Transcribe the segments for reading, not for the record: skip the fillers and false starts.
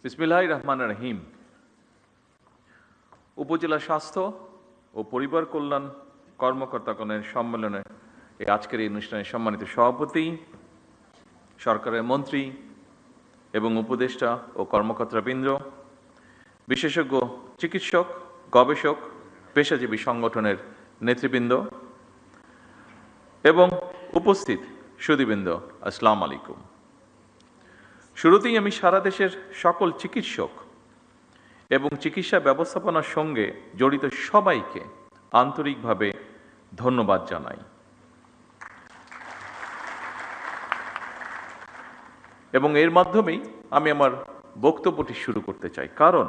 বিসমিল্লাহির রহমানির রহিম। উপজেলা স্বাস্থ্য ও পরিবার কল্যাণ কর্মকর্তাগণের সম্মেলনে আজকের এই অনুষ্ঠানে সম্মানিত সভাপতি, সরকারের মন্ত্রী এবং উপদেষ্টা ও কর্মকর্তাবৃন্দ, বিশেষজ্ঞ চিকিৎসক, গবেষক, পেশাজীবী সংগঠনের নেতৃবৃন্দ এবং উপস্থিত সুধীবৃন্দ, আসসালামু আলাইকুম। শুরুতেই আমি সারা দেশের সকল চিকিৎসক এবং চিকিৎসা ব্যবস্থাপনার সঙ্গে জড়িত সবাইকে আন্তরিকভাবে ধন্যবাদ জানাই এবং এর মাধ্যমেই আমি আমার বক্তব্যটি শুরু করতে চাই। কারণ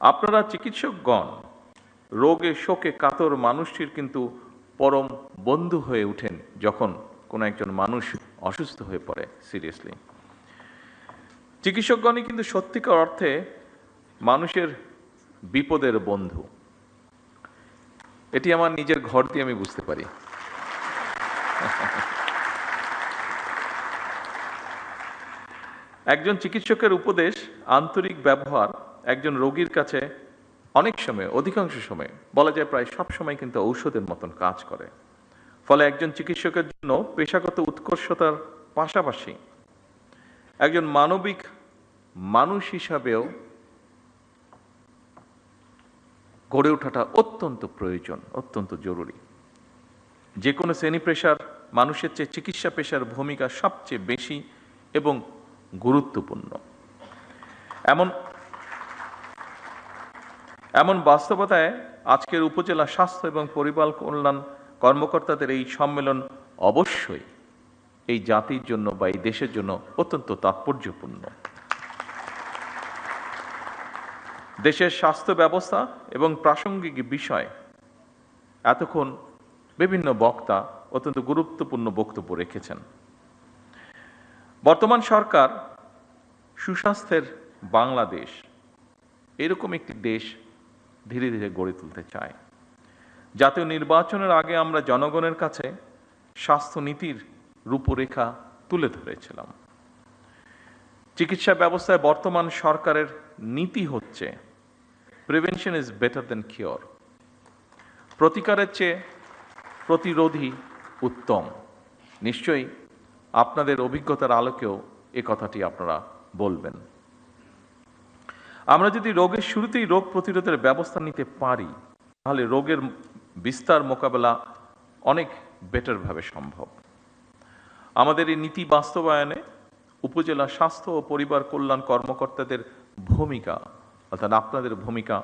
আপনারা চিকিৎসকগণ রোগে শোকে কাতর মানুষটির কিন্তু পরম বন্ধু হয়ে ওঠেন যখন কোনো একজন মানুষ অসুস্থ হয়ে পড়ে সিরিয়াসলি। চিকিৎসকগণই কিন্তু সত্যিকার অর্থে মানুষের বিপদের বন্ধু। এটি আমার নিজের ঘর দিয়ে আমি বুঝতে পারি। একজন চিকিৎসকের উপদেশ, আন্তরিক ব্যবহার একজন রোগীর কাছে অনেক সময়, অধিকাংশ সময় বলা যায় প্রায় সব সময় কিন্তু ঔষধের মতন কাজ করে। ফলে একজন চিকিৎসকের জন্য পেশাগত উৎকর্ষতার পাশাপাশি একজন মানবিক মানুষ হিসাবেও গড়ে ওঠাটা অত্যন্ত প্রয়োজন, অত্যন্ত জরুরি। যে কোনো শ্রেণী পেশার মানুষের চেয়ে চিকিৎসা পেশার ভূমিকা সবচেয়ে বেশি এবং গুরুত্বপূর্ণ। এমন বাস্তবতায় আজকের উপজেলা স্বাস্থ্য এবং পরিবার কল্যাণ কর্মকর্তাদের এই সম্মেলন অবশ্যই এই জাতির জন্য বা এই দেশের জন্য অত্যন্ত তাৎপর্যপূর্ণ। দেশের স্বাস্থ্য ব্যবস্থা এবং প্রাসঙ্গিক বিষয় এতক্ষণ বিভিন্ন বক্তা অত্যন্ত গুরুত্বপূর্ণ বক্তব্য রেখেছেন। বর্তমান সরকার সুস্বাস্থ্যের বাংলাদেশ এরকম একটি দেশ ধীরে ধীরে গড়ে তুলতে চায়। জাতীয় নির্বাচনের আগে আমরা জনগণের কাছে স্বাস্থ্যনীতির রূপরেখা তুলে ধরেছিলাম। চিকিৎসা ব্যবস্থায় বর্তমান সরকারের নীতি হচ্ছে prevention is better then cure. প্রতিকারের চেয়ে প্রতিরোধী উত্তম। নিশ্চয়ই আপনাদের অভিজ্ঞতার আলোকেও এ কথাটি আপনারা বলবেন। আমরা যদি রোগের শুরুতেই রোগ প্রতিরোধের ব্যবস্থা নিতে পারি, তাহলে রোগের বিস্তার মোকাবেলা অনেক বেটারভাবে সম্ভব। আমাদের এই নীতি বাস্তবায়নে উপজেলা স্বাস্থ্য ও পরিবার কল্যাণ কর্মকর্তাদের ভূমিকা, অর্থাৎ আপনাদের ভূমিকা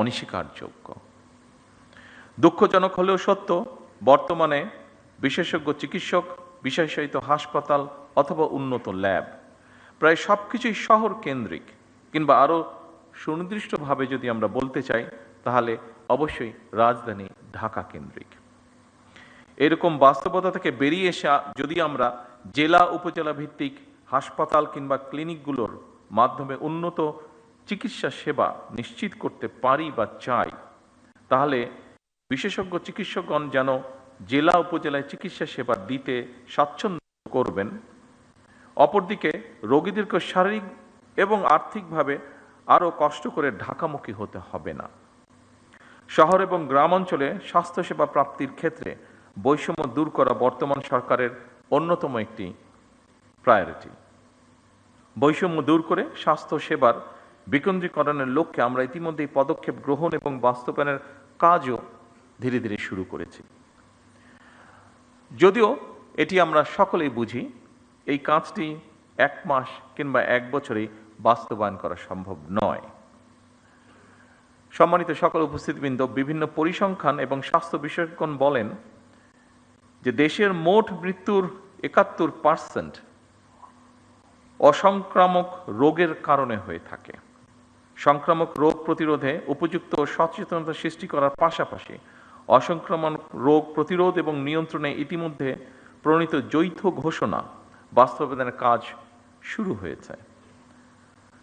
অনস্বীকারযোগ্য। দুঃখজনক হলেও সত্য, বর্তমানে বিশেষজ্ঞ চিকিৎসক, বিশেষায়িত হাসপাতাল অথবা উন্নত ল্যাব প্রায় সব কিছুই শহর কেন্দ্রিক, কিংবা আরও সুনির্দিষ্টভাবে যদি আমরা বলতে চাই তাহলে অবশ্যই রাজধানী ঢাকা কেন্দ্রিক। এরকম বাস্তবতা থেকে বেরিয়ে এসে যদি আমরা জেলা উপজেলা ভিত্তিক হাসপাতাল কিংবা ক্লিনিকগুলোর মাধ্যমে উন্নত চিকিৎসা সেবা নিশ্চিত করতে পারি বা চাই, তাহলে বিশেষজ্ঞ চিকিৎসকগণ যেন জেলা উপজেলায় চিকিৎসা সেবা দিতে স্বাচ্ছন্দ্য করবেন। অপরদিকে রোগীদেরকে শারীরিক এবং আর্থিকভাবে আরও কষ্ট করে ঢাকামুখী হতে হবে না। শহর এবং গ্রাম অঞ্চলে স্বাস্থ্যসেবা প্রাপ্তির ক্ষেত্রে বৈষম্য দূর করা বর্তমান সরকারের অন্যতম একটি প্রায়োরিটি। বৈষম্য দূর করে স্বাস্থ্য সেবার বিকেন্দ্রীকরণের লক্ষ্যে আমরা ইতিমধ্যেই পদক্ষেপ গ্রহণ এবং বাস্তবায়নের কাজও ধীরে ধীরে শুরু করেছি। যদিও এটি আমরা সকলেই বুঝি, এই কাজটি 1 মাস কিংবা 1 বছরেই বাস্তবায়ন করা সম্ভব নয়। সম্মানিত সকল উপস্থিতবৃন্দ, বিভিন্ন পরিসংখ্যান এবং স্বাস্থ্য বিশেষজ্ঞগণ বলেন যে দেশের মোট মৃত্যুর 71% অসংক্রামক রোগের কারণে হয়ে থাকে। সংক্রামক রোগ প্রতিরোধে উপযুক্ত সচেতনতা সৃষ্টি করার পাশাপাশি অসংক্রামক রোগ প্রতিরোধ এবং নিয়ন্ত্রণে ইতিমধ্যে প্রণীত যৌথ ঘোষণা বাস্তবায়নের কাজ শুরু হয়েছে।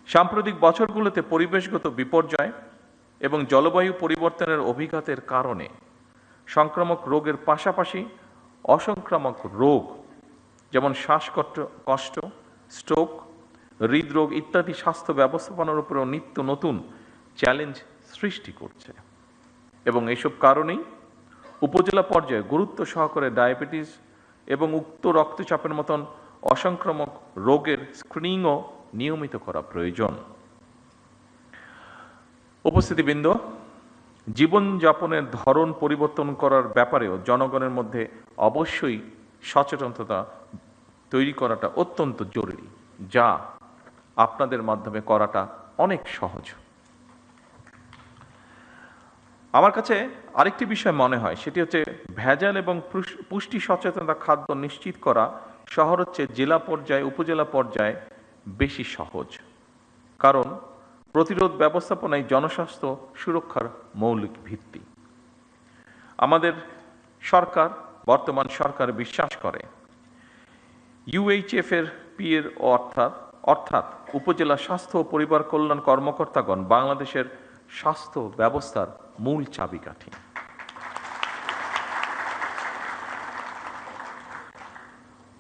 সাম্প্রতিক বছরগুলোতে পরিবেশগত বিপর্যয় এবং জলবায়ু পরিবর্তনের অভিঘাতের কারণে সংক্রামক রোগের পাশাপাশি অসংক্রামক রোগ যেমন শ্বাসকষ্ট, স্ট্রোক, হৃদরোগ ইত্যাদি স্বাস্থ্য ব্যবস্থাপনার উপরেও নিত্য নতুন চ্যালেঞ্জ সৃষ্টি করছে। এবং এইসব কারণেই উপজেলা পর্যায়ে গুরুত্ব সহকারে ডায়াবেটিস এবং উক্ত রক্তচাপের মতন অসংক্রামক রোগের স্ক্রিনিংও নিয়মিত করা প্রয়োজন। উপস্থিতিবৃন্দ, জীবনযাপনের ধরন পরিবর্তন করার ব্যাপারেও জনগণের মধ্যে অবশ্যই সচেতনতা তৈরি করাটা অত্যন্ত জরুরি, যা আপনাদের মাধ্যমে করাটা অনেক সহজ। আমার কাছে আরেকটি বিষয় মনে হয়, সেটি হচ্ছে ভেজাল এবং পুষ্টি সচেতনতা খাদ্য নিশ্চিত করা শহর হচ্ছে জেলা পর্যায়ে উপজেলা পর্যায়ে বেশি সহজ, কারণ প্রতিরোধ ব্যবস্থাপনায় জনস্বাস্থ্য সুরক্ষার মৌলিক ভিত্তি। আমাদের সরকার, বর্তমান সরকার বিশ্বাস করে ইউএইচএফ এর পিএর অর্থাৎ উপজেলা স্বাস্থ্য ও পরিবার কল্যাণ কর্মকর্তাগণ বাংলাদেশের স্বাস্থ্য ব্যবস্থার মূল চাবিকাঠি।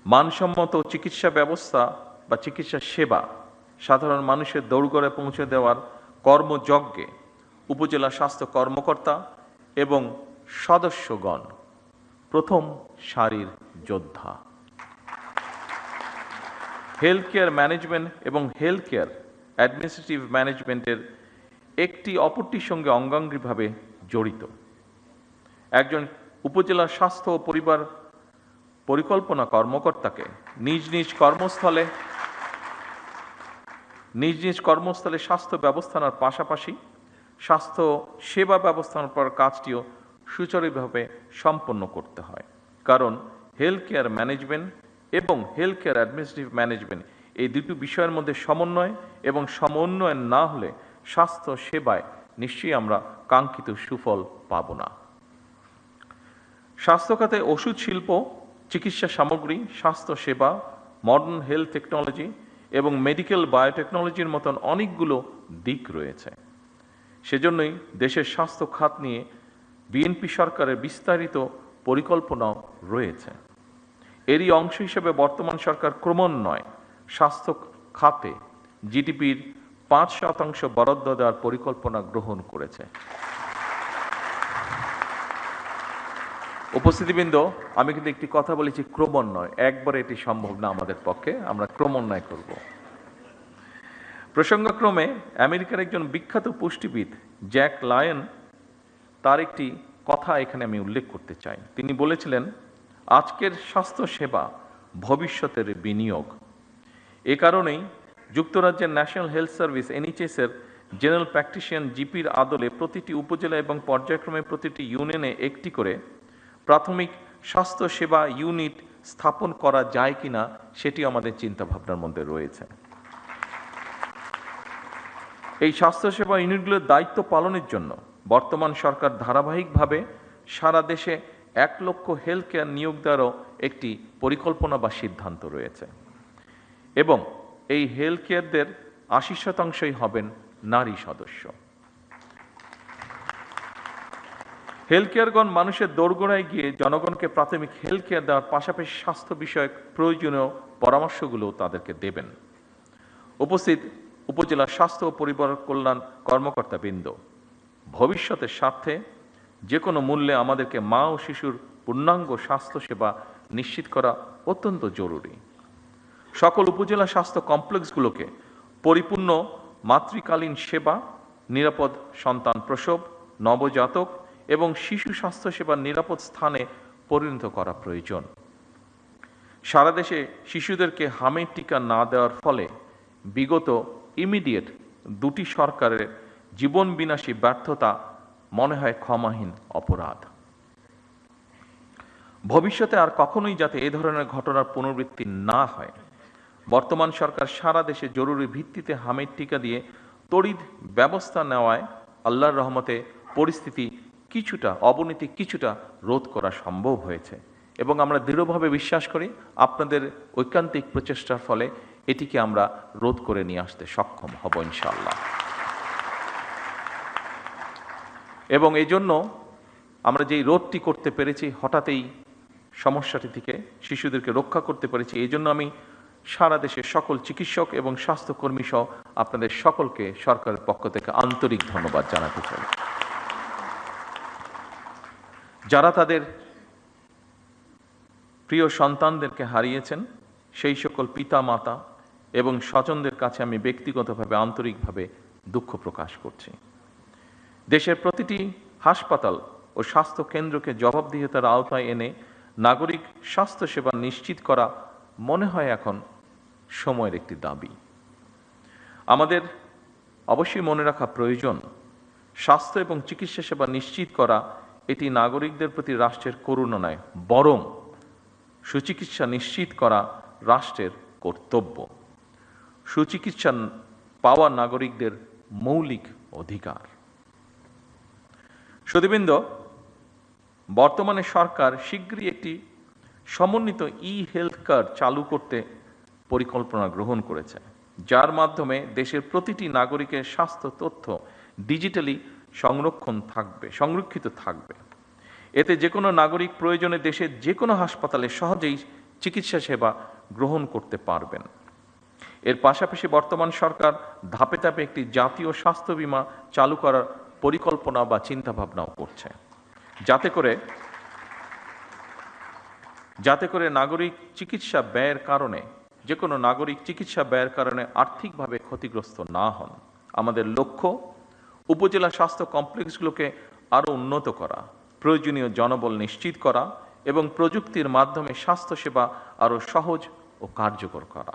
মানসম্মত চিকিৎসা ব্যবস্থা বা চিকিৎসা সেবা সাধারণ মানুষের দৌড়গড়ে পৌঁছে দেওয়ার কর্মযজ্ঞে উপজেলা স্বাস্থ্য কর্মকর্তা এবং সদস্যগণ প্রথম সারির যোদ্ধা। হেলথ কেয়ার ম্যানেজমেন্ট এবং হেলথ কেয়ার অ্যাডমিনিস্ট্রেটিভ ম্যানেজমেন্টের একটি অপরটির সঙ্গে অঙ্গাঙ্গিভাবে জড়িত। একজন উপজেলা স্বাস্থ্য ও পরিবার পরিকল্পনা কর্মকর্তাকে নিজ নিজ কর্মস্থলে স্বাস্থ্য ব্যবস্থার পাশাপাশি স্বাস্থ্য সেবা ব্যবস্থাপনার কাজটিও সুচারুভাবে সম্পন্ন করতে হয়, কারণ হেলথ কেয়ার ম্যানেজমেন্ট এবং হেলথ কেয়ার অ্যাডমিনিস্ট্রেটিভ ম্যানেজমেন্ট এই দুটি বিষয়ের মধ্যে সমন্বয় এবং সমন্বয় না হলে স্বাস্থ্য সেবায় নিশ্চয়ই আমরা কাঙ্ক্ষিত সুফল পাব না। স্বাস্থ্য খাতে ওষুধ শিল্প, চিকিৎসা সামগ্রী, স্বাস্থ্য সেবা, মডার্ন হেলথ টেকনোলজি এবং মেডিকেল বায়োটেকনোলজির মতন অনেকগুলো দিক রয়েছে। সেজন্যই দেশের স্বাস্থ্য খাত নিয়ে বিএনপি সরকারের বিস্তারিত পরিকল্পনাও রয়েছে। এরই অংশ হিসেবে বর্তমান সরকার ক্রমান্বয়ে স্বাস্থ্য খাতে জিডিপির 5% বরাদ্দ দেওয়ার পরিকল্পনা গ্রহণ করেছে। উপস্থিতিবৃন্দ, আমি কিন্তু একটি কথা বলেছি ক্রমান্বয়, একবারে এটি সম্ভব না আমাদের পক্ষে, আমরা ক্রমান্বয় করব। প্রসঙ্গক্রমে আমেরিকার একজন বিখ্যাত পুষ্টিবিদ জ্যাক লায়ন, তার একটি কথা এখানে আমি উল্লেখ করতে চাই। তিনি বলেছিলেন, আজকের স্বাস্থ্য সেবা ভবিষ্যতের বিনিয়োগ। এ কারণেই যুক্তরাজ্যের ন্যাশনাল হেলথ সার্ভিস NHS এর জেনারেল প্র্যাকটিশিয়ান জিপির আদলে প্রতিটি উপজেলা এবং পর্যায়ক্রমে প্রতিটি ইউনিয়নে একটি করে প্রাথমিক স্বাস্থ্য সেবা ইউনিট স্থাপন করা যায় কিনা সেটি আমাদের চিন্তাভাবনার মধ্যে রয়েছে। এই স্বাস্থ্যসেবা ইউনিটগুলোর দায়িত্ব পালনের জন্য বর্তমান সরকার ধারাবাহিকভাবে সারা দেশে 1 লক্ষ হেলথ কেয়ার নিয়োগ দেওয়ারও একটি পরিকল্পনা বা সিদ্ধান্ত রয়েছে, এবং এই হেলথ কেয়ারদের 80% হবেন নারী সদস্য। হেলথ কেয়ারগণ মানুষের দোরগোড়ায় গিয়ে জনগণকে প্রাথমিক হেলথ কেয়ার দেওয়ার পাশাপাশি স্বাস্থ্য বিষয়ক প্রয়োজনীয় পরামর্শগুলো তাদেরকে দেবেন। উপস্থিত উপজেলা স্বাস্থ্য ও পরিবার কল্যাণ কর্মকর্তা বৃন্দ, ভবিষ্যতের স্বার্থে যে কোনো মূল্যে আমাদেরকে মা ও শিশুর পূর্ণাঙ্গ স্বাস্থ্য সেবা নিশ্চিত করা অত্যন্ত জরুরি। সকল উপজেলা স্বাস্থ্য কমপ্লেক্সগুলোকে পরিপূর্ণ মাতৃকালীন সেবা, নিরাপদ সন্তান প্রসব, নবজাতক এবং শিশু স্বাস্থ্য সেবার নিরাপদ স্থানে পরিণত করা প্রয়োজন। সারা দেশে শিশুদেরকে হামের টিকা না দেওয়ার ফলে বিগত ইমিডিয়েট দুটি সরকারের জীবন বিনাশী ব্যর্থতা মনে হয় ক্ষমাহীন অপরাধ। ভবিষ্যতে আর কখনোই যাতে এ ধরনের ঘটনার পুনরাবৃত্তি না হয়, বর্তমান সরকার সারা দেশে জরুরি ভিত্তিতে হামের টিকা দিয়ে তড়িৎ ব্যবস্থা নেওয়ায় আল্লাহর রহমতে পরিস্থিতি অবনতি কিছুটা রোধ করা সম্ভব হয়েছে, এবং আমরা দৃঢ়ভাবে বিশ্বাস করি আপনাদের ঐকান্তিক প্রচেষ্টার ফলে এটিকে আমরা রোধ করে নিয়ে আসতে সক্ষম হব ইনশাআল্লাহ। এবং এই জন্য আমরা যেই রোধটি করতে পেরেছি, হঠাৎই সমস্যাটি থেকে শিশুদেরকে রক্ষা করতে পেরেছি, এই জন্য আমি সারা দেশের সকল চিকিৎসক এবং স্বাস্থ্যকর্মী সহ আপনাদের সকলকে সরকারের পক্ষ থেকে আন্তরিক ধন্যবাদ জানাতে চাই। যারা তাদের প্রিয় সন্তানদেরকে হারিয়েছেন, সেই সকল পিতা মাতা এবং স্বজনদের কাছে আমি ব্যক্তিগতভাবে আন্তরিকভাবে দুঃখ প্রকাশ করছি। দেশের প্রতিটি হাসপাতাল ও স্বাস্থ্য কেন্দ্রকে জবাবদিহিতার আওতায় এনে নাগরিক স্বাস্থ্যসেবা নিশ্চিত করা মনে হয় এখন সময়ের একটি দাবি। আমাদের অবশ্যই মনে রাখা প্রয়োজন, স্বাস্থ্য এবং চিকিৎসা সেবা নিশ্চিত করা এটি নাগরিকদের প্রতি রাষ্ট্রের করুণা নয়, বরং সুচিকিৎসা নিশ্চিত করা রাষ্ট্রের কর্তব্য। সুচিকিৎসা পাওয়া নাগরিকদের মৌলিক অধিকার। সুধীবৃন্দ, বর্তমানে সরকার শীঘ্রই একটি সমন্বিত হেলথ কার্ড চালু করতে পরিকল্পনা গ্রহণ করেছে, যার মাধ্যমে দেশের প্রতিটি নাগরিকের স্বাস্থ্য তথ্য ডিজিটালি সংরক্ষিত থাকবে। এতে যে কোনো নাগরিক প্রয়োজনে দেশের যে কোনো হাসপাতালে সহজেই চিকিৎসা সেবা গ্রহণ করতে পারবেন। এর পাশাপাশি বর্তমান সরকার ধাপে ধাপে একটি জাতীয় স্বাস্থ্য বীমা চালু করার পরিকল্পনা বা চিন্তাভাবনাও করছে, যাতে করে নাগরিক চিকিৎসা ব্যয়ের কারণে যে কোনো নাগরিক চিকিৎসা ব্যয়ের কারণে আর্থিকভাবে ক্ষতিগ্রস্ত না হন। আমাদের লক্ষ্য উপজেলা স্বাস্থ্য কমপ্লেক্সগুলোকে আরও উন্নত করা, প্রয়োজনীয় জনবল নিশ্চিত করা এবং প্রযুক্তির মাধ্যমে স্বাস্থ্যসেবা আরও সহজ ও কার্যকর করা।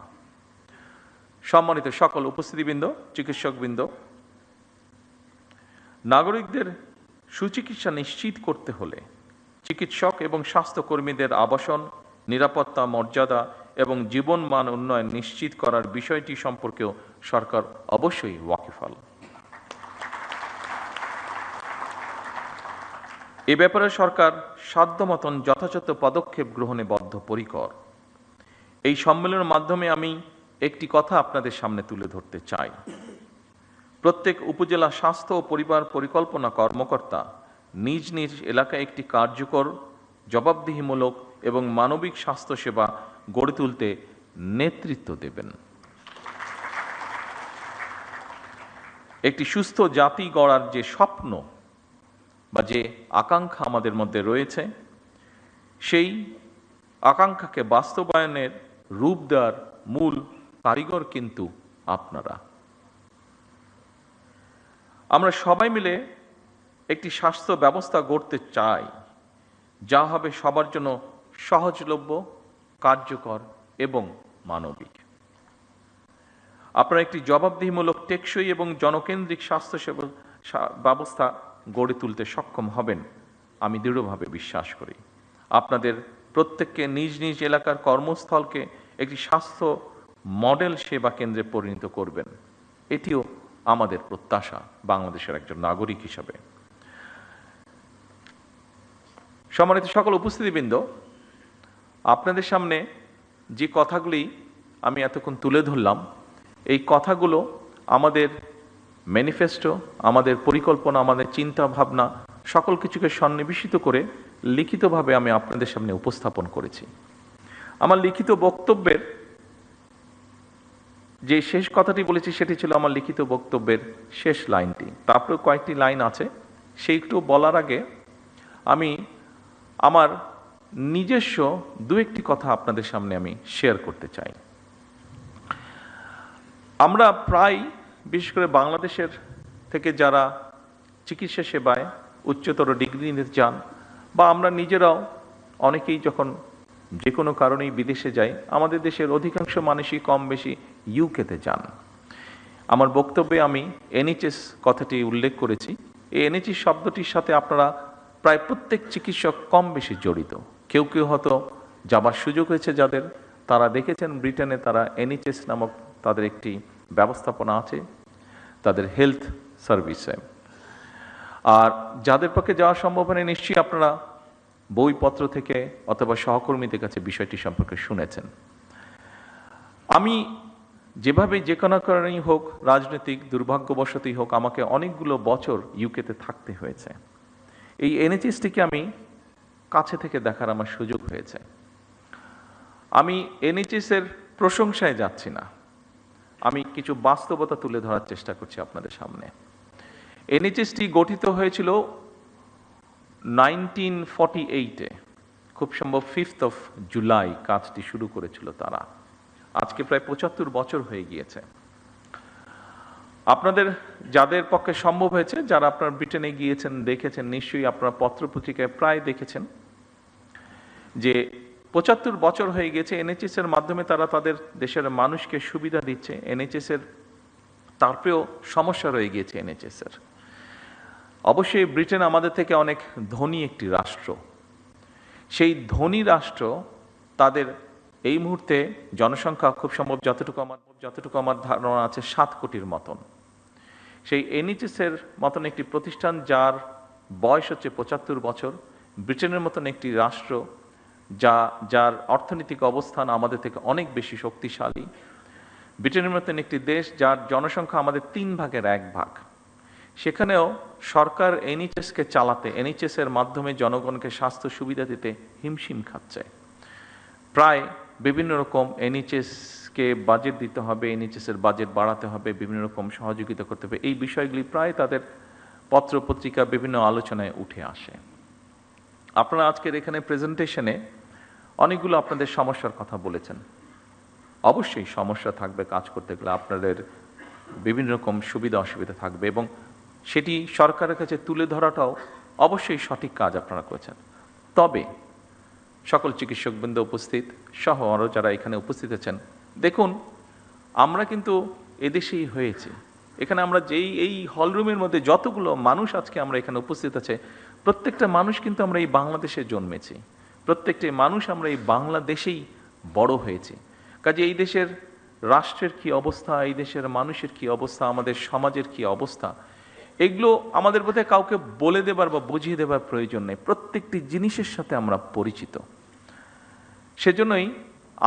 সম্মানিত সকল উপস্থিতিবৃন্দ, চিকিৎসকবৃন্দ, নাগরিকদের সুচিকিৎসা নিশ্চিত করতে হলে চিকিৎসক এবং স্বাস্থ্যকর্মীদের আবাসন, নিরাপত্তা, মর্যাদা এবং জীবনমান উন্নয়ন নিশ্চিত করার বিষয়টি সম্পর্কেও সরকার অবশ্যই ওয়াকিবহাল। এ ব্যাপারে সরকার সাধ্যমতন যথাযথ পদক্ষেপ গ্রহণে বদ্ধপরিকর। এই সম্মেলনের মাধ্যমে আমি একটি কথা আপনাদের সামনে তুলে ধরতে চাই। প্রত্যেক উপজেলা স্বাস্থ্য ও পরিবার পরিকল্পনা কর্মকর্তা নিজ নিজ এলাকায় একটি কার্যকর, জবাবদিহিমূলক এবং মানবিক স্বাস্থ্যসেবা গড়ে তুলতে নেতৃত্ব দেবেন। একটি সুস্থ জাতি গড়ার যে স্বপ্ন বা যে আকাঙ্ক্ষা আমাদের মধ্যে রয়েছে, সেই আকাঙ্ক্ষাকে বাস্তবায়নের রূপ দেওয়ার মূল কারিগর কিন্তু আপনারা। আমরা সবাই মিলে একটি স্বাস্থ্য ব্যবস্থা গড়তে চাই, যা হবে সবার জন্য সহজলভ্য, কার্যকর এবং মানবিক। আপনারা একটি জবাবদিহিমূলক, টেকসই এবং জনকেন্দ্রিক স্বাস্থ্যসেবা ব্যবস্থা গড়ে তুলতে সক্ষম হবেন, আমি দৃঢ়ভাবে বিশ্বাস করি। আপনাদের প্রত্যেককে নিজ নিজ এলাকার কর্মস্থলকে একটি স্বাস্থ্য মডেল সেবা কেন্দ্রে পরিণত করবেন, এটিও আমাদের প্রত্যাশা বাংলাদেশের একজন নাগরিক হিসাবে। সম্মানিত সকল উপস্থিতিবৃন্দ, আপনাদের সামনে যে কথাগুলি আমি এতক্ষণ তুলে ধরলাম, এই কথাগুলো আমাদের ম্যানিফেস্টো, আমাদের পরিকল্পনা, আমাদের চিন্তা ভাবনা সকল কিছুকে সন্নিবেশিত করে লিখিতভাবে আমি আপনাদের সামনে উপস্থাপন করেছি। আমার লিখিত বক্তব্যের যে শেষ কথাটি বলেছি সেটি ছিল আমার লিখিত বক্তব্যের শেষ লাইনটি। তারপরে কয়েকটি লাইন আছে, সেইটু বলার আগে আমি আমার নিজস্ব দু একটি কথা আপনাদের সামনে আমি শেয়ার করতে চাই। আমরা প্রায়, বিশেষ করে বাংলাদেশের থেকে যারা চিকিৎসা সেবায় উচ্চতর ডিগ্রি নিতে চান, বা আমরা নিজেরাও অনেকেই যখন যে কোনো কারণেই বিদেশে যাই, আমাদের দেশের অধিকাংশ মানুষই কম বেশি ইউকেতে যান। আমার বক্তব্যে আমি এনএইচএস কথাটি উল্লেখ করেছি। এই এনএইচএস শব্দটির সাথে আপনারা প্রায় প্রত্যেক চিকিৎসক কম বেশি জড়িত। কেউ কেউ হয়তো যাবার সুযোগ হয়েছে যাদের, তারা দেখেছেন ব্রিটেনে তারা এনএইচএস নামক তাদের একটি ব্যবস্থাপনা আছে তাদের হেলথ সার্ভিসে। আর যাদের পক্ষে যাওয়া সম্ভব হয়নি, নিশ্চয়ই আপনারা বইপত্র থেকে অথবা সহকর্মীদের কাছে বিষয়টি সম্পর্কে শুনেছেন। আমি যেভাবে যে কোনো কারণেই হোক, রাজনৈতিক দুর্ভাগ্যবশতই হোক, আমাকে অনেকগুলো বছর ইউকেতে থাকতে হয়েছে। এই এনএইচএসটিকে আমি কাছে থেকে দেখার আমার সুযোগ হয়েছে। আমি এনএইচএসের প্রশংসায় যাচ্ছি না, আমি কিছু বাস্তবতা তুলে ধরার চেষ্টা করছি আপনাদের সামনে। এনএইচএসটি গঠিত হয়েছিল 1948-এ, খুব সম্ভব 5 জুলাই কাজটি শুরু করেছিল তারা। আজকে প্রায় 75 বছর হয়ে গিয়েছে। আপনাদের যাদের পক্ষে সম্ভব হয়েছে, যারা আপনারা ব্রিটেনে গিয়েছেন দেখেছেন, নিশ্চয়ই আপনারা পত্রপত্রিকায় প্রায় দেখেছেন যে 75 বছর হয়ে গেছে এনএইচএস এর মাধ্যমে তারা তাদের দেশের মানুষকে সুবিধা দিচ্ছে। এনএইচএস এর তারপরেও সমস্যা রয়ে গিয়েছে এনএইচএস এর। অবশ্যই ব্রিটেন আমাদের থেকে অনেক ধনী একটি রাষ্ট্র। সেই ধনী রাষ্ট্র তাদের এই মুহূর্তে জনসংখ্যা খুব সম্ভব যতটুকু আমার ধারণা আছে 7 কোটির মতন। সেই এনএইচএস এর মতন একটি প্রতিষ্ঠান যার বয়স হচ্ছে 75 বছর, ব্রিটেনের মতন একটি রাষ্ট্র যার অর্থনৈতিক অবস্থান আমাদের থেকে অনেক বেশি শক্তিশালী, ব্রিটেনের মতন একটি দেশ যার জনসংখ্যা আমাদের 3 ভাগের 1 ভাগ, সেখানেও সরকার এনএইচএসকে চালাতে, এনএইচএস এর মাধ্যমে জনগণকে স্বাস্থ্য সুবিধা দিতে হিমশিম খাচ্ছে। প্রায় বিভিন্ন রকম এনএইচএসকে বাজেট দিতে হবে, এনএইচএস এর বাজেট বাড়াতে হবে, বিভিন্ন রকম সহযোগিতা করতে হবে, এই বিষয়গুলি প্রায় তাদের পত্র পত্রিকা বিভিন্ন আলোচনায় উঠে আসে। আপনারা আজকের এখানে প্রেজেন্টেশনে অনেকগুলো আপনাদের সমস্যার কথা বলেছেন। অবশ্যই সমস্যা থাকবে, কাজ করতে গেলে আপনাদের বিভিন্ন রকম সুবিধা অসুবিধা থাকবে, এবং সেটি সরকারের কাছে তুলে ধরাটাও অবশ্যই সঠিক কাজ আপনারা করেছেন। তবে সকল চিকিৎসকবৃন্দ উপস্থিত সহ আরও যারা এখানে উপস্থিত আছেন, দেখুন আমরা কিন্তু এদেশেই হয়েছি। এখানে আমরা এই হলরুমের মধ্যে যতগুলো মানুষ আজকে আমরা এখানে উপস্থিত আছে, প্রত্যেকটা মানুষ কিন্তু আমরা এই বাংলাদেশে জন্মেছি, প্রত্যেকটা মানুষ আমরা এই বাংলাদেশেই বড় হয়েছি। কাজে এই দেশের রাষ্ট্রের কি অবস্থা, এই দেশের মানুষের কি অবস্থা, আমাদের সমাজের কি অবস্থা, এগুলো আমাদের বোধহয় কাউকে বলে দেবার বা বুঝিয়ে দেবার প্রয়োজন নেই। প্রত্যেকটি জিনিসের সাথে আমরা পরিচিত। সেজন্যই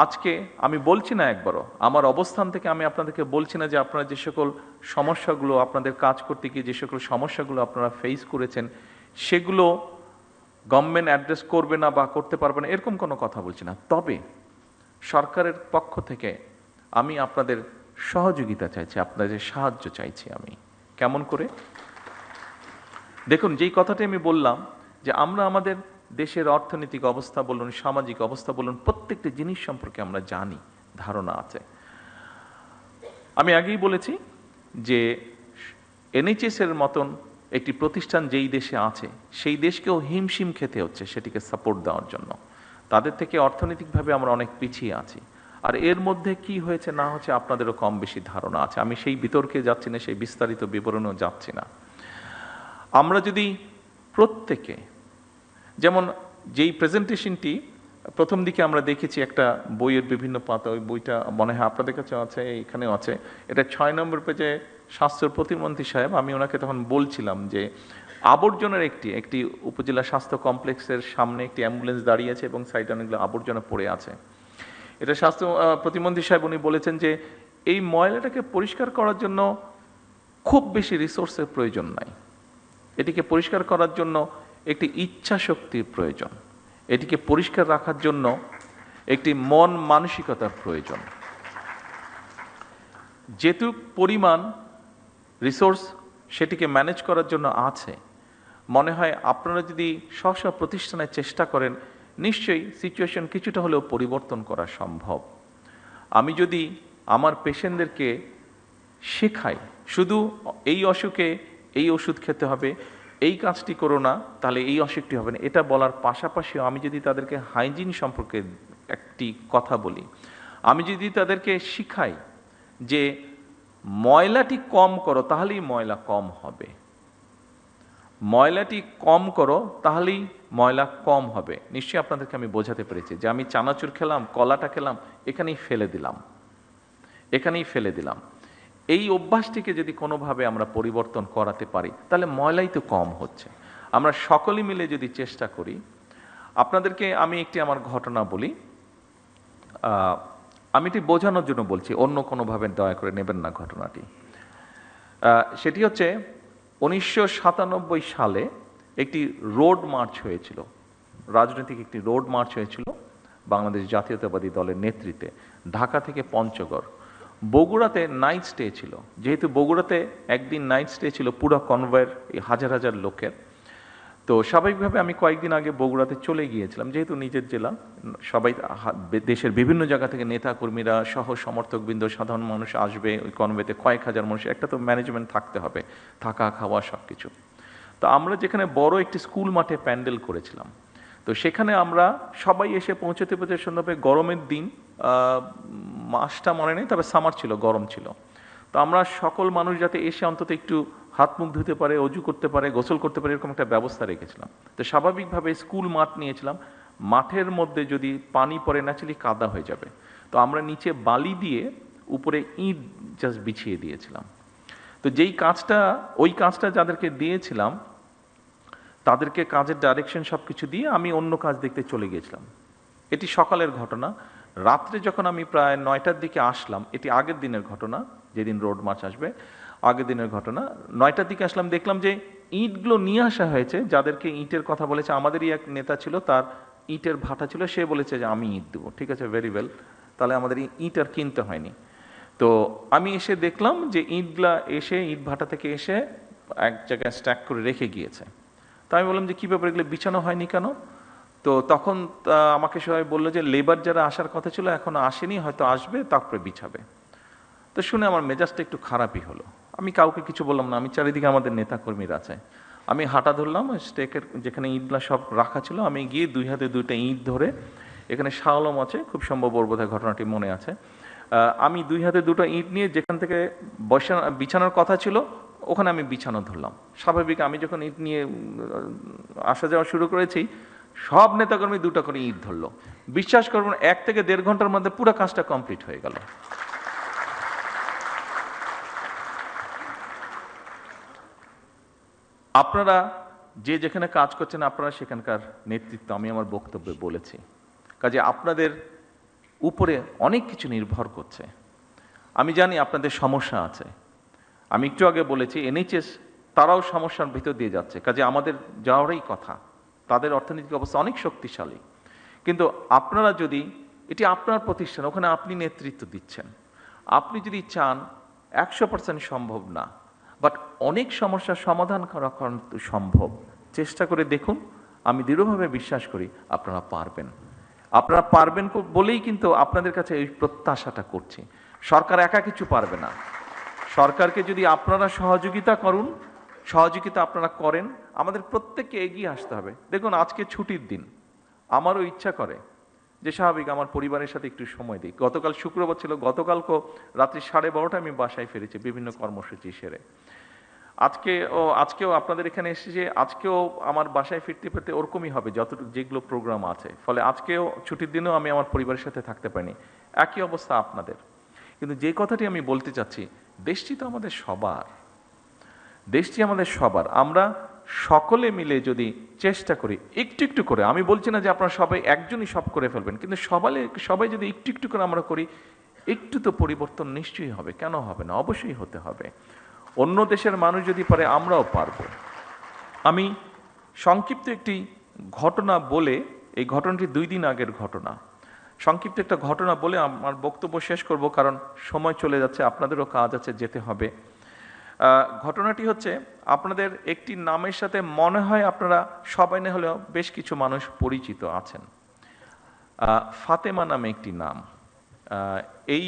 আজকে আমি বলছি না, একবারও আমার অবস্থান থেকে আমি আপনাদেরকে বলছি না যে আপনারা যে সকল সমস্যাগুলো, আপনাদের কাজ করতে গিয়ে যে সকল সমস্যাগুলো আপনারা ফেস করেছেন সেগুলো গভর্নমেন্ট অ্যাড্রেস করবে না বা করতে পারবে না, এরকম কোনো কথা বলছি না। তবে সরকারের পক্ষ থেকে আমি আপনাদের সহযোগিতা চাইছি, আপনাদের সাহায্য চাইছি। আমি কেমন করে? দেখুন, যেই কথাটি আমি বললাম যে আমরা আমাদের দেশের অর্থনৈতিক অবস্থা বলুন, সামাজিক অবস্থা বলুন, প্রত্যেকটি জিনিস সম্পর্কে আমরা জানি, ধারণা আছে। আমি আগেই বলেছি যে এনএইচএস এর মতন একটি প্রতিষ্ঠান যেই দেশে আছে সেই দেশকেও হিমশিম খেতে হচ্ছে সেটিকে সাপোর্ট দেওয়ার জন্য। তাদের থেকে অর্থনৈতিকভাবে আমরা অনেক পিছিয়ে আছি। আর এর মধ্যে কি হয়েছে না হচ্ছে আপনাদেরও কম বেশি ধারণা আছে। আমি সেই বিতর্কে যাচ্ছি না, সেই বিস্তারিত বিবরণেও যাচ্ছি না। আমরা যদি প্রত্যেকে, যেমন যেই প্রেজেন্টেশনটি প্রথম দিকে আমরা দেখেছি একটা বইয়ের বিভিন্ন পাতা, ওই বইটা মনে হয় আপনাদের কাছে আছে, এখানেও আছে, এটা 6 নম্বর পেজে স্বাস্থ্য প্রতিমন্ত্রী সাহেব, আমি ওনাকে তখন বলছিলাম যে আবর্জনার একটি উপজেলা স্বাস্থ্য কমপ্লেক্সের সামনে একটি অ্যাম্বুলেন্স দাঁড়িয়ে আছে এবং সাইডে অনেকগুলো আবর্জনা পড়ে আছে। এটা স্বাস্থ্য প্রতিমন্ত্রী সাহেব উনি বলেছেন যে এই ময়লাটাকে পরিষ্কার করার জন্য খুব বেশি রিসোর্সের প্রয়োজন নাই, এটিকে পরিষ্কার করার জন্য একটি ইচ্ছা শক্তির প্রয়োজন, এটিকে পরিষ্কার রাখার জন্য একটি মন মানসিকতার প্রয়োজন। যেটুক পরিমাণ রিসোর্স সেটিকে ম্যানেজ করার জন্য আছে, মনে হয় আপনারা যদি স্ব প্রতিষ্ঠানের চেষ্টা করেন নিশ্চয়ই সিচুয়েশন কিছুটা হলেও পরিবর্তন করা সম্ভব। আমি যদি আমার পেশেন্টদেরকে শেখাই শুধু এই অসুখে এই ওষুধ খেতে হবে, এই কাজটি করো না তাহলে এই অসুখটি হবে না, এটা বলার পাশাপাশিও আমি যদি তাদেরকে হাইজিন সম্পর্কে একটি কথা বলি, আমি যদি তাদেরকে শিখাই যে ময়লাটি কম করো তাহলেই ময়লা কম হবে, ময়লাটি কম করো তাহলেই ময়লা কম হবে, নিশ্চয়ই আপনাদেরকে আমি বোঝাতে পেরেছি যে আমি চানাচুর খেলাম, কলাটা খেলাম, এখানেই ফেলে দিলাম। এই অভ্যাসটিকে যদি কোনোভাবে আমরা পরিবর্তন করাতে পারি তাহলে ময়লাই তো কম হচ্ছে। আমরা সকলে মিলে যদি চেষ্টা করি, আপনাদেরকে আমি আমার ঘটনা বলি, আমি এটি বোঝানোর জন্য বলছি, অন্য কোনোভাবে দয়া করে নেবেন না ঘটনাটি। সেটি হচ্ছে 1997 সালে একটি রোড মার্চ হয়েছিল, রাজনৈতিক একটি রোড মার্চ হয়েছিল বাংলাদেশ জাতীয়তাবাদী দলের নেতৃত্বে ঢাকা থেকে পঞ্চগড়, বগুড়াতে নাইট স্টে ছিল। যেহেতু বগুড়াতে একদিন নাইট স্টে ছিল পুরো কনভয়ের হাজার হাজার লোকের, তো স্বাভাবিকভাবে আমি কয়েকদিন আগে বগুড়াতে চলে গিয়েছিলাম, যেহেতু নিজের জেলা, সবাই দেশের বিভিন্ন জায়গা থেকে নেতা কর্মীরা সহ সমর্থকবৃন্দ সাধারণ মানুষ আসবে ওই কনভেতে, কয়েক হাজার মানুষ, একটা তো ম্যানেজমেন্ট থাকতে হবে, থাকা খাওয়া সব কিছু। তো আমরা যেখানে বড় একটি স্কুল মাঠে প্যান্ডেল করেছিলাম, তো সেখানে আমরা সবাই এসে পৌঁছতে সন্ধ্যাবে, গরমের দিন, মাসটা মনে নেই, তবে সামার ছিল, গরম ছিল। তো আমরা সকল মানুষ যাতে এসে অন্তত একটু হাত মুখ ধুতে পারে, অজু করতে পারে, গোসল করতে পারে, এরকম একটা ব্যবস্থা রেখেছিলাম। তো স্বাভাবিকভাবে স্কুল মাঠ নিয়েছিলাম, মাঠের মধ্যে যদি পানি পড়ে ন্যাচারালি কাদা হয়ে যাবে, তো আমরা নিচে বালি দিয়ে উপরে ইট জাস্ট বিছিয়ে দিয়েছিলাম। তো ওই কাজটা যাদেরকে দিয়েছিলাম তাদেরকে কাজের ডাইরেকশন সব কিছু দিয়ে আমি অন্য কাজ দেখতে চলে গিয়েছিলাম। এটি সকালের ঘটনা। রাত্রে যখন আমি প্রায় 9টার দিকে আসলাম, এটি আগের দিনের ঘটনা, যেদিন রোড মার্চ আসবে আগের দিনের ঘটনা, 9টার দিকে আসলাম, দেখলাম যে ইটগুলো নিয়ে আসা হয়েছে। যাদেরকে ইটের কথা বলেছে, আমাদেরই এক নেতা ছিল, তার ইটের ভাটা ছিল, সে বলেছে যে আমি ইট দেবো। ঠিক আছে, ভেরি ওয়েল, তাহলে আমাদের ইট আর কিনতে হয়নি। তো আমি এসে দেখলাম যে ইটগুলা এসে ইট ভাটা থেকে এসে এক জায়গায় স্ট্যাক করে রেখে গিয়েছে। তো আমি বললাম যে কী ব্যাপার, এগুলো বিছানো হয়নি কেন? তো তখন আমাকে সবাই বললো যে লেবার যারা আসার কথা ছিল এখনো আসেনি, হয়তো আসবে, তারপরে বিছাবে। তো শুনে আমার মেজাজটা একটু খারাপই হলো। আমি কাউকে কিছু বললাম না, আমি চারিদিকে আমাদের নেতাকর্মীরা আছে, আমি হাঁটা ধরলাম স্টেকের যেখানে ইটগুলা সব রাখা ছিল, আমি গিয়ে 2 হাতে 2টা ইট ধরে, এখানে শাওলম আছে, খুব সম্ভব ওর বোধহয় ঘটনাটি মনে আছে, আমি 2 হাতে 2টা ইট নিয়ে যেখান থেকে বিছানোর কথা ছিল ওখানে আমি বিছানো ধরলাম। স্বাভাবিক আমি যখন ইট নিয়ে আসা যাওয়া শুরু করেছি, সব নেতাকর্মী 2টা করে ইট ধরলো। বিশ্বাস করবেন 1 থেকে 1.5 ঘন্টার মধ্যে পুরো কাজটা কমপ্লিট হয়ে গেল। আপনারা যে যেখানে কাজ করছেন, আপনারা সেখানকার নেতৃত্ব, আমি আমার বক্তব্যে বলেছি, কাজে আপনাদের উপরে অনেক কিছু নির্ভর করছে। আমি জানি আপনাদের সমস্যা আছে, আমি একটু আগে বলেছি এনএইচএস তারাও সমস্যার ভিতর দিয়ে যাচ্ছে, কাজে আমাদের যাওয়ারই কথা, তাদের অর্থনৈতিক অবস্থা অনেক শক্তিশালী। কিন্তু আপনারা যদি, এটি আপনার প্রতিষ্ঠান, ওখানে আপনি নেতৃত্ব দিচ্ছেন, আপনি যদি চান, 100% সম্ভব না, বাট অনেক সমস্যার সমাধান করা কিন্তু সম্ভব। চেষ্টা করে দেখুন, আমি দৃঢ়ভাবে বিশ্বাস করি আপনারা পারবেন। আপনারা পারবেন বলেই কিন্তু আপনাদের কাছে এই প্রত্যাশাটা করছি। সরকার একা কিছু পারবে না। সরকারকে যদি আপনারা সহযোগিতা আপনারা করেন, আমাদের প্রত্যেককে এগিয়ে আসতে হবে। দেখুন আজকে ছুটির দিন, আমারও ইচ্ছা করে যে স্বাভাবিক আমার পরিবারের সাথে একটু সময় দিই। গতকাল শুক্রবার ছিল, গতকালকেও রাত্রি 12:30টায় আমি বাসায় ফিরেছি বিভিন্ন কর্মসূচি সেরে। আজকেও আপনাদের এখানে এসেছে, আজকেও আমার বাসায় ফিরতে ওরকমই হবে যতটুকু যেগুলো প্রোগ্রাম আছে। ফলে আজকেও ছুটির দিনেও আমি আমার পরিবারের সাথে থাকতে পারিনি। একই অবস্থা আপনাদের। কিন্তু যে কথাটি আমি বলতে চাচ্ছি, দেশটি তো আমাদের সবার। আমরা সকলে মিলে যদি চেষ্টা করি একটু একটু করে, আমি বলছি না যে আপনারা সবাই একজনই সব করে ফেলবেন, কিন্তু সবাই যদি একটু একটু করে আমরা করি, একটু তো পরিবর্তন নিশ্চয়ই হবে। কেন হবে না? অবশ্যই হতে হবে। অন্য দেশের মানুষ যদি পারে, আমরাও পারব। আমি সংক্ষিপ্ত একটি ঘটনা বলে, এই ঘটনাটি 2 দিন আগের ঘটনা, সংক্ষিপ্ত একটা ঘটনা বলে আমার বক্তব্য শেষ করব, কারণ সময় চলে যাচ্ছে, আপনাদেরও কাজ আছে, যেতে হবে। ঘটনাটি হচ্ছে, আপনাদের একটি নামের সাথে মনে হয় আপনারা সবাই না হলেও বেশ কিছু মানুষ পরিচিত আছেন। ফাতেমা নামে একটি নাম। এই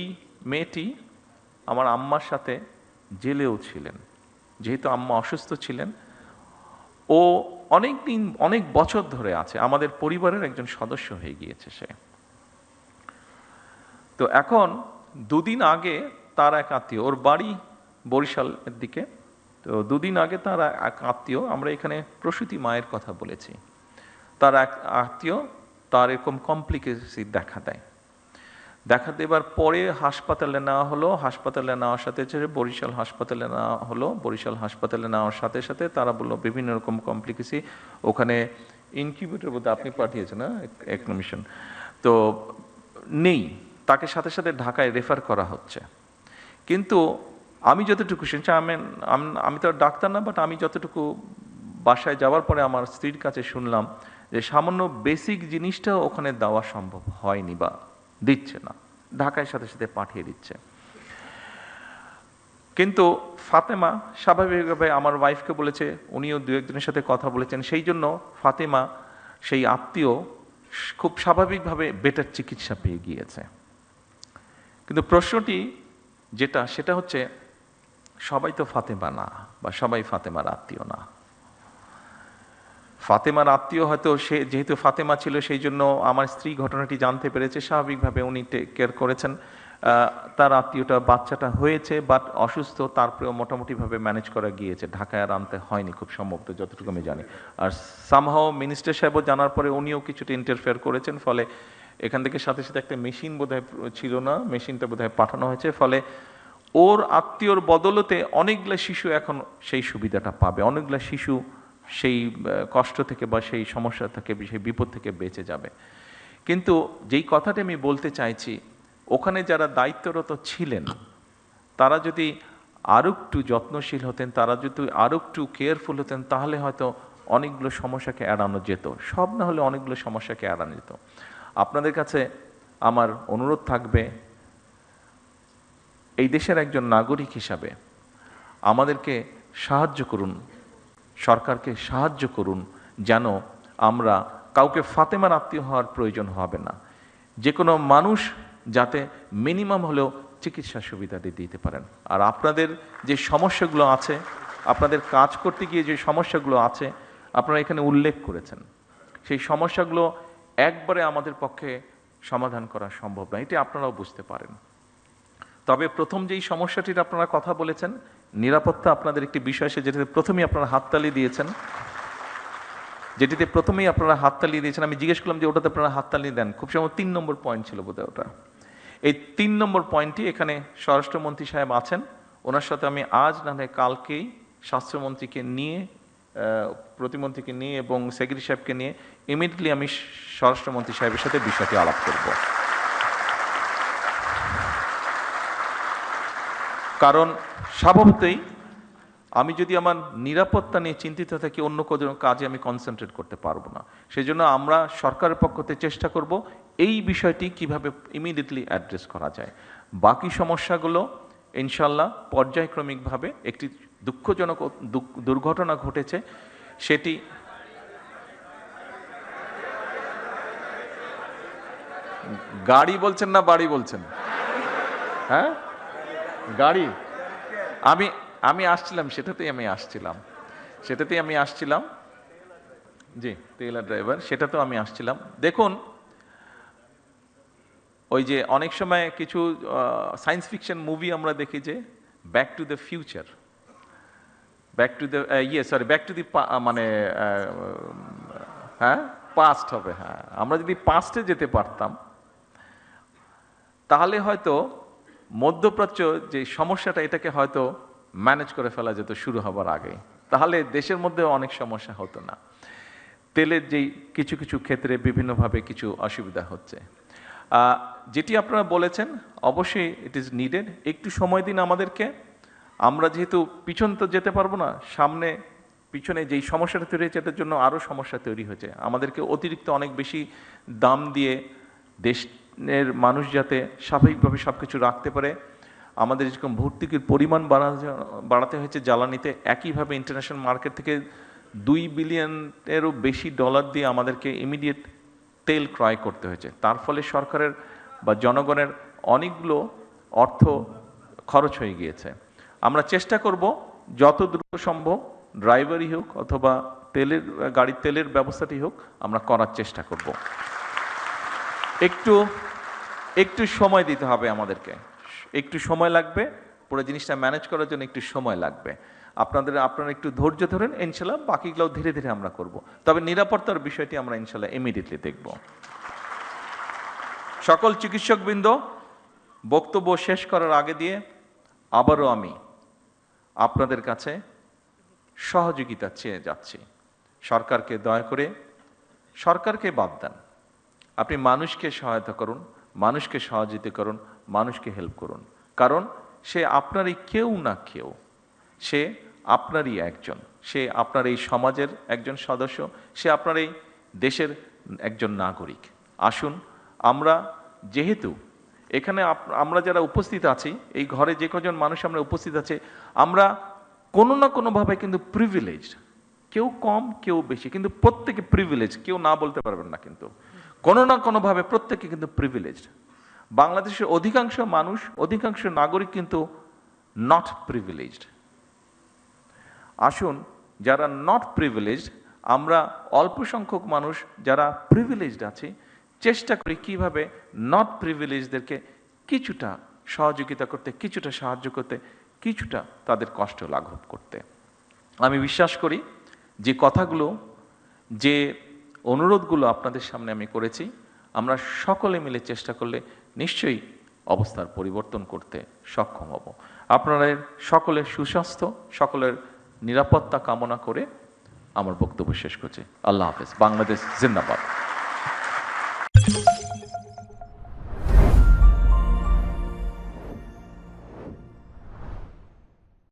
মেয়েটি আমার আম্মার সাথে জেলেও ছিলেন। যেহেতু আম্মা অসুস্থ ছিলেন, ও অনেক বছর ধরে আছে, আমাদের পরিবারের একজন সদস্য হয়ে গিয়েছে সে। তো এখন 2 দিন আগে তার এক আত্মীয়, ওর বাড়ি বরিশালের দিকে, তো 2 দিন আগে তার এক আত্মীয়, আমরা এখানে প্রসূতি মায়ের কথা বলেছি, তার এক আত্মীয় তার এরকম কমপ্লিকেসি দেখা দেবার পরে হাসপাতালে নেওয়া হলো। হাসপাতালে নেওয়ার সাথে বরিশাল হাসপাতালে নেওয়া হলো। বরিশাল হাসপাতালে নেওয়ার সাথে সাথে তারা বললো বিভিন্ন রকম কমপ্লিকেসি, ওখানে ইনকিউবেটর বলতে আপনি পাঠিয়েছেন না একমিশন, তো নেই, তাকে সাথে সাথে ঢাকায় রেফার করা হচ্ছে। কিন্তু আমি যতটুকু শুনছি, আমি তো ডাক্তার না, বাট আমি যতটুকু বাসায় যাওয়ার পরে আমার স্ত্রীর কাছে শুনলাম যে সামান্য বেসিক জিনিসটাও ওখানে দেওয়া সম্ভব হয়নি বা দিচ্ছে না, ঢাকায় সাথে সাথে পাঠিয়ে দিচ্ছে। কিন্তু ফাতেমা স্বাভাবিকভাবে আমার ওয়াইফকে বলেছে, উনিও দু একজনের সাথে কথা বলেছেন, সেই জন্য ফাতেমা সেই আত্মীয় খুব স্বাভাবিকভাবে বেটার চিকিৎসা পেয়ে গিয়েছে। কিন্তু প্রশ্নটি যেটা, সেটা হচ্ছে সবাই তো ফাতেমা না, বা সবাই ফাতেমার আত্মীয় না। ফাতেমার আত্মীয় হয়তো, সে যেহেতু ফাতেমা ছিল সেই জন্য আমার স্ত্রী ঘটনাটি জানতে পেরেছে, স্বাভাবিকভাবে উনি টেক কেয়ার করেছেন। তার আত্মীয়টা বাচ্চাটা হয়েছে বাট অসুস্থ, তারপরেও মোটামুটিভাবে ম্যানেজ করা গিয়েছে, ঢাকায় আর আনতে হয়নি খুব সম্ভবত, যতটুকু আমি জানি। আর সামহাও মিনিস্টার সাহেবও জানার পরে উনিও কিছুটা ইন্টারফেয়ার করেছেন, ফলে এখান থেকে সাথে সাথে একটা মেশিন বোধহয় ছিল না, মেশিনটা বোধহয় পাঠানো হয়েছে, ফলে ওর আত্মীয়র বদলতে অনেকগুলো শিশু এখন সেই সুবিধাটা পাবে, অনেকগুলো শিশু সেই কষ্ট থেকে বা সেই সমস্যা থেকে, সেই বিপদ থেকে বেঁচে যাবে। কিন্তু যেই কথাটি আমি বলতে চাইছি, ওখানে যারা দায়িত্বরত ছিলেন তারা যদি আরও একটু যত্নশীল হতেন, তারা যদি আরও একটু কেয়ারফুল হতেন, তাহলে হয়তো অনেকগুলো সমস্যাকে এড়ানো যেত, সব না হলে অনেকগুলো সমস্যাকে এড়ানো যেত। আপনাদের কাছে আমার অনুরোধ থাকবে, এই দেশের একজন নাগরিক হিসাবে আমাদেরকে সাহায্য করুন, সরকারকে সাহায্য করুন, যেন আমরা কাউকে ফাতেমার আত্মীয় হওয়ার প্রয়োজন হবে না। যে কোনো মানুষ যাতে মিনিমাম হলেও চিকিৎসা সুবিধাটি দিতে পারেন। আর আপনাদের যে সমস্যাগুলো আছে, আপনাদের কাজ করতে গিয়ে যে সমস্যাগুলো আছে আপনারা এখানে উল্লেখ করেছেন, সেই সমস্যাগুলো একবারে আমাদের পক্ষে সমাধান করা সম্ভব না, এটি আপনারাও বুঝতে পারেন। তবে প্রথম যেই সমস্যাটির আপনারা কথা বলেছেন, নিরাপত্তা আপনাদের একটি বিষয়, সে যেটাতে প্রথমেই আপনারা হাততালি দিয়েছেন, আমি জিজ্ঞেস করলাম যে ওটাতে আপনারা হাততালি দেন, খুব সম্ভব 3 নম্বর পয়েন্ট ছিল বোধহয় ওটা। এই 3 নম্বর পয়েন্টটি, এখানে স্বরাষ্ট্রমন্ত্রী সাহেব আছেন, ওনার সাথে আমি আজ না হয় কালকেই স্বাস্থ্যমন্ত্রীকে নিয়ে, প্রতিমন্ত্রীকে নিয়ে এবং সেক্রেটারি সাহেবকে নিয়ে ইমিডিয়েটলি আমি স্বরাষ্ট্রমন্ত্রী সাহেবের সাথে বিষয়টি আলাপ করব। কারণ স্বভাবতই আমি যদি আমার নিরাপত্তা নিয়ে চিন্তিত থাকি, অন্য কোনো কাজে আমি কনসেন্ট্রেট করতে পারবো না। সেই জন্য আমরা সরকারের পক্ষ থেকে চেষ্টা করব এই বিষয়টি কিভাবে ইমিডিয়েটলি অ্যাড্রেস করা যায়। বাকি সমস্যাগুলো ইনশাল্লাহ পর্যায়ক্রমিকভাবে, একটি দুঃখজনক দুর্ঘটনা ঘটেছে সেটি, গাড়ি বলছেন না বাড়ি বলছেন? হ্যাঁ, গাড়ি। আমি আসছিলাম, সেটাতেই আমি আসছিলাম, জি, তেলা ড্রাইভার, সেটাতেও আমি আসছিলাম। দেখুন, ওই যে অনেক সময় কিছু সায়েন্স ফিকশন মুভি আমরা দেখি যে back to the future, back to the back to the, মানে হ্যাঁ, পাস্ট হবে। হ্যাঁ, আমরা যদি পাস্টে যেতে পারতাম তাহলে হয়তো মধ্যপ্রাচ্য যে সমস্যাটা, এটাকে হয়তো ম্যানেজ করে ফেলা যেত শুরু হবার আগে, তাহলে দেশের মধ্যে অনেক সমস্যা হতো না। তেলের যেই কিছু কিছু ক্ষেত্রে বিভিন্নভাবে কিছু অসুবিধা হচ্ছে, যেটি আপনারা বলেছেন, অবশ্যই ইট ইজ নিডেড। একটু সময় দিন আমাদেরকে, আমরা যেহেতু পিছন তো যেতে পারবো না, সামনে পিছনে যেই সমস্যাটা তৈরি হয়েছে এটার জন্য আরও সমস্যা তৈরি হয়েছে, আমাদেরকে অতিরিক্ত অনেক বেশি দাম দিয়ে দেশের মানুষ যাতে স্বাভাবিকভাবে সব কিছু রাখতে পারে, আমাদের যেরকম ভর্তুকির পরিমাণ বাড়াতে হয়েছে জ্বালানিতে, একইভাবে ইন্টারন্যাশনাল মার্কেট থেকে $2 বিলিয়নেরও বেশি ডলার দিয়ে আমাদেরকে ইমিডিয়েট তেল ক্রয় করতে হয়েছে। তার ফলে সরকারের বা জনগণের অনেকগুলো অর্থ খরচ হয়ে গিয়েছে। আমরা চেষ্টা করব যত দ্রুত সম্ভব, ড্রাইভারই হোক অথবা গাড়ির তেলের ব্যবস্থাটি হোক, আমরা করার চেষ্টা করব। একটু সময় দিতে হবে আমাদেরকে, একটু সময় লাগবে, পুরো জিনিসটা ম্যানেজ করার জন্য একটু সময় লাগবে। আপনারা একটু ধৈর্য ধরেন, ইনশাল্লাহ বাকিগুলো ধীরে ধীরে আমরা করব। তবে নিরাপত্তার বিষয়টি আমরা ইনশাল্লাহ ইমিডিয়েটলি দেখব। সকল চিকিৎসকবৃন্দ, বক্তব্য শেষ করার আগে দিয়ে আবারও আমি আপনাদের কাছে সহযোগিতা চেয়ে যাচ্ছি। সরকারকে দয়া করে, সরকারকে বাদ দেন, আপনি মানুষকে সহায়তা করুন, মানুষকে সহযোগিতা করুন, মানুষকে হেল্প করুন। কারণ সে আপনারই কেউ না কেউ, সে আপনারই একজন, সে আপনার এই সমাজের একজন সদস্য, সে আপনার এই দেশের একজন নাগরিক। আসুন আমরা যেহেতু এখানে আমরা যারা উপস্থিত আছি, এই ঘরে যে কজন মানুষ আমরা উপস্থিত আছে, আমরা কোনো না কোনোভাবে কিন্তু প্রিভিলেজড, কেউ কম কেউ বেশি, কিন্তু প্রত্যেকে প্রিভিলেজ, কেউ না বলতে পারবেন না, কিন্তু কোনো না কোনোভাবে প্রত্যেকে কিন্তু প্রিভিলেজড। বাংলাদেশের অধিকাংশ মানুষ, অধিকাংশ নাগরিক কিন্তু নট প্রিভিলেজড। আসুন যারা নট প্রিভিলেজড, আমরা অল্প সংখ্যক মানুষ যারা প্রিভিলেজড আছি, চেষ্টা করি কিভাবে নট প্রিভিলেজদেরকে কিছুটা সহযোগিতা করতে, কিছুটা সাহায্য করতে, কিছুটা তাদের কষ্ট লাঘব করতে। আমি বিশ্বাস করি যে কথাগুলো, যে অনুরোধগুলো আপনাদের সামনে আমি করেছি, আমরা সকলে মিলে চেষ্টা করলে নিশ্চয়ই অবস্থার পরিবর্তন করতে সক্ষম হব। আপনাদের সকলের সুস্বাস্থ্য, সকলের নিরাপত্তা কামনা করে আমার বক্তব্য শেষ করছি। আল্লাহ হাফেজ। বাংলাদেশ জিন্দাবাদ।